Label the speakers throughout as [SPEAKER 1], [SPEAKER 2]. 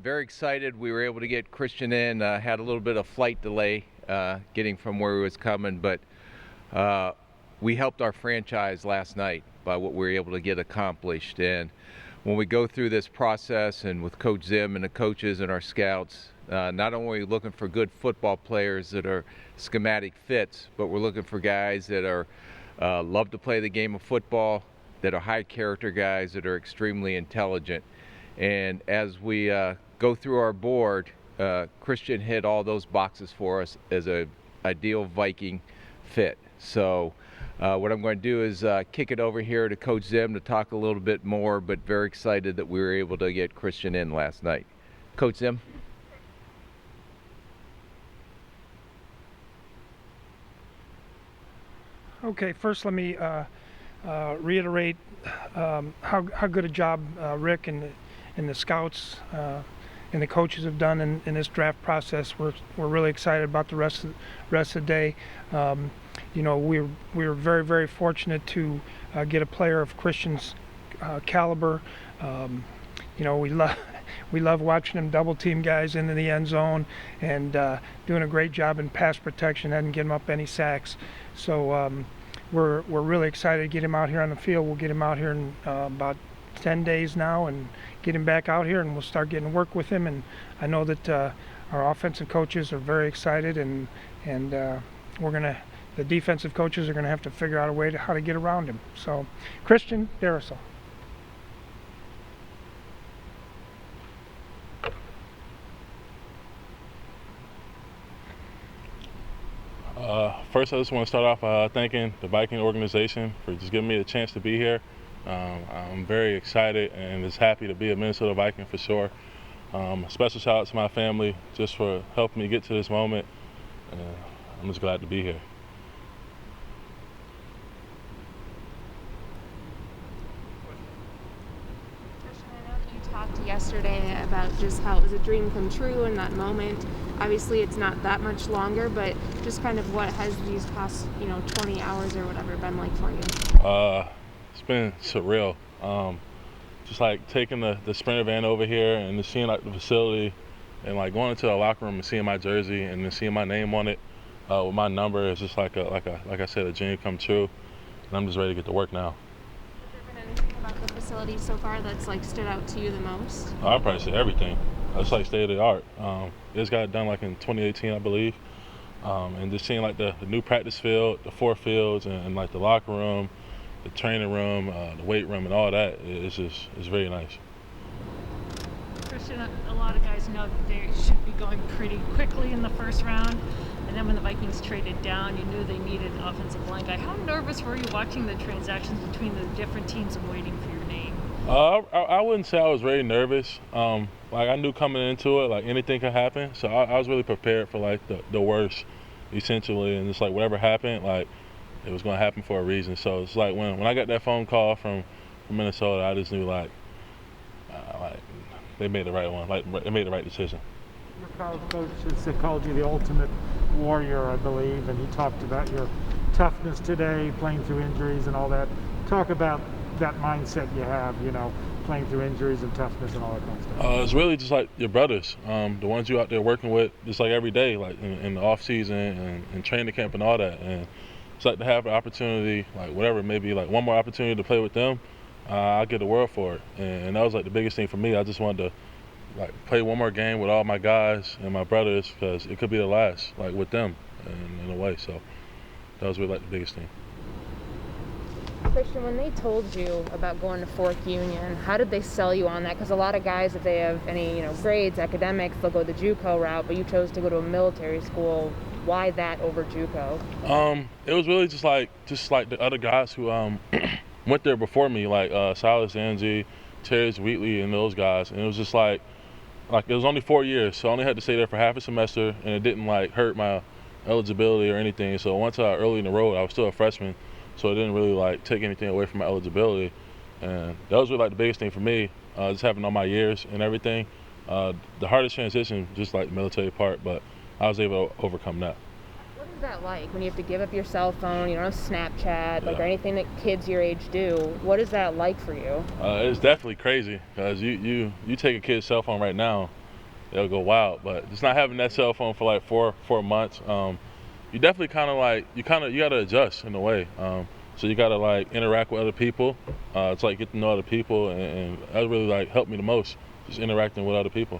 [SPEAKER 1] Very excited. We were able to get Christian in. Had a little bit of flight delay getting from where he was coming, but we helped our franchise last night by what we were able to get accomplished. And when we go through this process and with Coach Zim and the coaches and our scouts, not only are we looking for good football players that are schematic fits, but we're looking for guys that are love to play the game of football, that are high character guys, that are extremely intelligent. And as we go through our board, Christian hit all those boxes for us as an ideal Viking fit. So what I'm going to do is kick it over here to Coach Zim to talk a little bit more, but very excited that we were able to get Christian in last night. Coach Zim.
[SPEAKER 2] Okay, first let me reiterate how good a job Rick and the scouts and the coaches have done in this draft process. We're really excited about the rest of the day. You know, we're very, very fortunate to get a player of Christian's caliber. You know, we love watching him double team guys into the end zone and doing a great job in pass protection. Hadn't given up any sacks. So we're really excited to get him out here on the field. We'll get him out here in about 10 days now and get him back out here, and we'll start getting to work with him. And I know that our offensive coaches are very excited, and the defensive coaches are gonna have to figure out a way how to get around him. So, Christian Darrisaw.
[SPEAKER 3] First, I just want to start off thanking the Viking organization for just giving me the chance to be here. I'm very excited and just happy to be a Minnesota Viking for sure. Special shout out to my family just for helping me get to this moment. I'm just glad to be here.
[SPEAKER 4] Talked yesterday about just how it was a dream come true in that moment. Obviously it's not that much longer, but just kind of what has these past 20 hours or whatever been like for you?
[SPEAKER 3] It's been surreal. Just like taking the Sprinter van over here and just seeing like the facility and like going into the locker room and seeing my jersey and then seeing my name on it with my number is just like I said, a dream come true, and I'm just ready to get to work now.
[SPEAKER 4] Anything about the facility so far that's like stood out to you the most?
[SPEAKER 3] I'd probably say everything. It's like state of the art. This got done like in 2018, I believe, and just seeing like the new practice field, the 4 fields, and like the locker room, the training room, the weight room, and all that. It's very nice.
[SPEAKER 5] Christian, a lot of guys know that they should be going pretty quickly in the first round. And then when the Vikings traded down, you knew they needed an offensive line guy. How nervous were you watching the transactions between the different teams and waiting for your name?
[SPEAKER 3] I wouldn't say I was very nervous. Like I knew coming into it, like anything could happen. So I was really prepared for like the worst, essentially. And it's like whatever happened, like it was going to happen for a reason. So it's like when I got that phone call from Minnesota, I just knew like they made the right one. Like they made the right decision.
[SPEAKER 6] Your college coach has called you the ultimate warrior, I believe, and he talked about your toughness today, playing through injuries and all that. Talk about that mindset you have, playing through injuries and toughness and all that kind of stuff.
[SPEAKER 3] It's really just like your brothers, the ones you out there working with, just like every day, like in the off season and training camp and all that. And it's like to have the opportunity, like whatever, maybe like one more opportunity to play with them. I give the world for it, and that was like the biggest thing for me. I just wanted to like play one more game with all my guys and my brothers because it could be the last, like with them, in a way. So that was really like the biggest thing.
[SPEAKER 4] Christian, when they told you about going to Fork Union, how did they sell you on that? Because a lot of guys, if they have any grades, academics, they'll go the JUCO route, but you chose to go to a military school. Why that over JUCO?
[SPEAKER 3] It was really just like the other guys who went there before me, like Silas Angie, Terry Wheatley, and those guys, and it was just like it was only 4 years, so I only had to stay there for half a semester, and it didn't like hurt my eligibility or anything. So once early in the road, I was still a freshman, so it didn't really like take anything away from my eligibility, and that was really like the biggest thing for me, just having all my years and everything. The hardest transition, just like the military part, but I was able to overcome that.
[SPEAKER 4] What is that like when you have to give up your cell phone, you don't have Snapchat, or anything that kids your age do? What is that like for you?
[SPEAKER 3] It's definitely crazy because you take a kid's cell phone right now they'll go wild. But just not having that cell phone for like four months, you definitely kind of like you got to adjust in a way. So you got to like interact with other people. It's like get to know other people, and that really like helped me the most, just interacting with other people.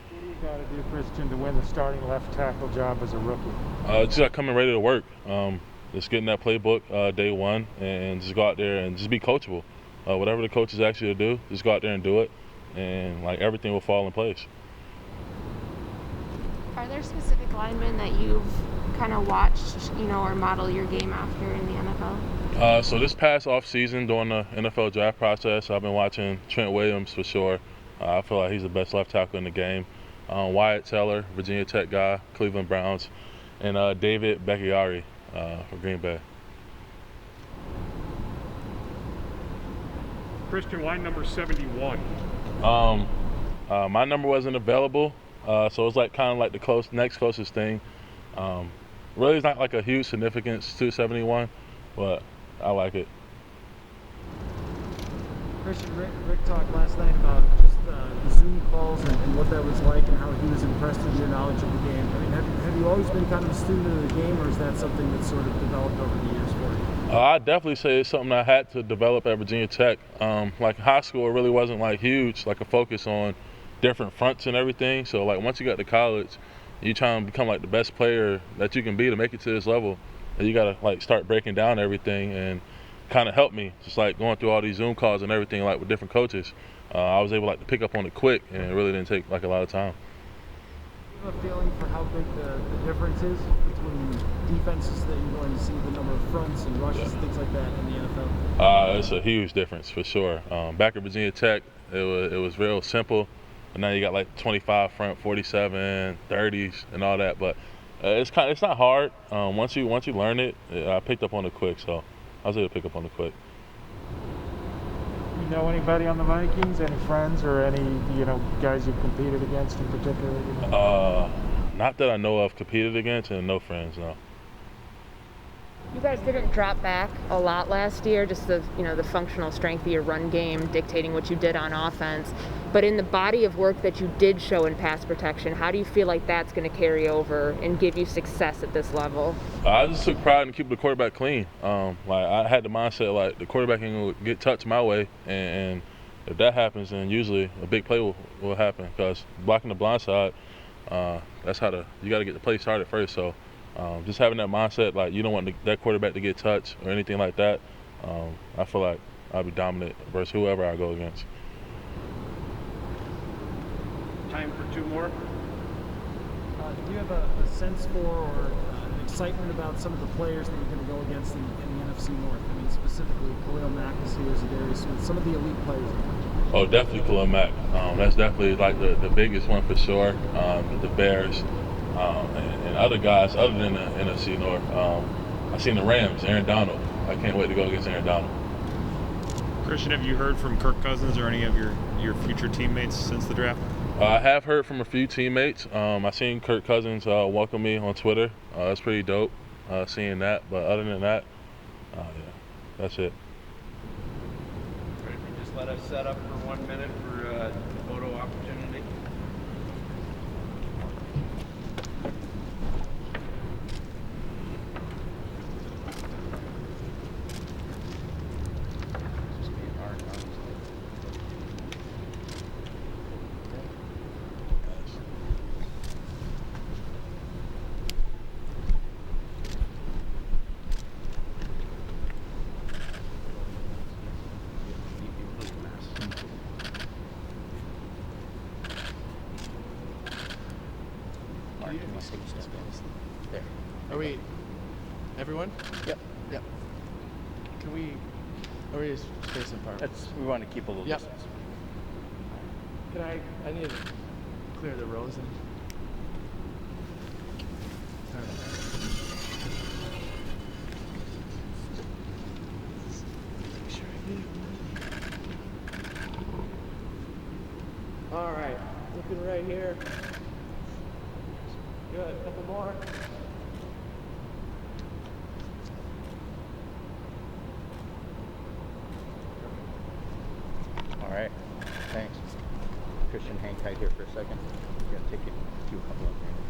[SPEAKER 6] What do you got to do, Christian, to win the starting left tackle job as a rookie?
[SPEAKER 3] Just like coming ready to work. Just getting that playbook day one, and just go out there and just be coachable. Whatever the coaches ask you to do, just go out there and do it, and like everything will fall in place.
[SPEAKER 4] Are there specific linemen that you've kind of watched, or model your game after in the NFL?
[SPEAKER 3] So this past off season during the NFL draft process, I've been watching Trent Williams for sure. I feel like he's the best left tackle in the game. Wyatt Teller, Virginia Tech guy, Cleveland Browns, and David Becchiari for Green Bay.
[SPEAKER 7] Christian, why number 71?
[SPEAKER 3] My number wasn't available, so it was like kind of like the next closest thing. Really, it's not like a huge significance to 71, but I like it.
[SPEAKER 8] Christian, Rick talked last night about just the Zoom calls and what that was like and how he was impressed with your knowledge of the game. I mean, have you always been kind of a student of the game, or is that something that's sort of developed over the years for you?
[SPEAKER 3] I'd definitely say it's something I had to develop at Virginia Tech. Like high school, it really wasn't like huge, like a focus on different fronts and everything. So like once you got to college, you try and become like the best player that you can be to make it to this level. And you gotta like start breaking down everything, and kind of helped me just like going through all these Zoom calls and everything like with different coaches. I was able like to pick up on it quick, and it really didn't take like a lot of time.
[SPEAKER 8] Do you have a feeling for how big the difference is between defenses that you're going to see, the number of fronts and rushes and things like that in the NFL?
[SPEAKER 3] It's a huge difference for sure. Back at Virginia Tech, it was real simple, and now you got like 25 front, 47, 30s, and all that. But it's not hard. Once you learn it, I picked up on it quick, so I was able to pick up on it quick.
[SPEAKER 6] You know anybody on the Vikings? Any friends or any guys you've competed against in particular?
[SPEAKER 3] Not that I know of competed against, and no friends, no.
[SPEAKER 9] You guys didn't drop back a lot last year, just the functional strength of your run game dictating what you did on offense. But in the body of work that you did show in pass protection, how do you feel like that's going to carry over and give you success at this level?
[SPEAKER 3] I just took pride in keeping the quarterback clean. Like I had the mindset like the quarterback ain't gonna get touched my way, and if that happens, then usually a big play will happen, because blocking the blind side, that's you got to get the play started first. So just having that mindset, like you don't want that quarterback to get touched or anything like that. I feel like I'll be dominant versus whoever I go against.
[SPEAKER 7] Time for two more.
[SPEAKER 8] Do you have a sense for or an excitement about some of the players that you're going to go against in the NFC North? I mean, specifically, Khalil Mack is here, Zadarius Smith, some of the elite players.
[SPEAKER 3] Oh, definitely Khalil Mack. That's definitely like the biggest one for sure. The Bears and other guys other than the NFC North. I've seen the Rams, Aaron Donald. I can't wait to go against Aaron Donald.
[SPEAKER 10] Christian, have you heard from Kirk Cousins or any of your future teammates since the draft?
[SPEAKER 3] I have heard from a few teammates. I seen Kirk Cousins welcome me on Twitter. That's pretty dope seeing that. But other than that, yeah, that's it.
[SPEAKER 11] Just let us set up for 1 minute for a photo opportunity.
[SPEAKER 12] There. Are we? Everyone? Yep. Yep. Can we? Or we just space apart?
[SPEAKER 11] We want to keep a little
[SPEAKER 12] Yep.
[SPEAKER 11] distance.
[SPEAKER 12] Can I need to clear the rows and. All right, looking right here. Good, a couple more.
[SPEAKER 11] All right. Thanks.
[SPEAKER 13] Christian, hang tight here for a second. I'm going to take you to a couple of things.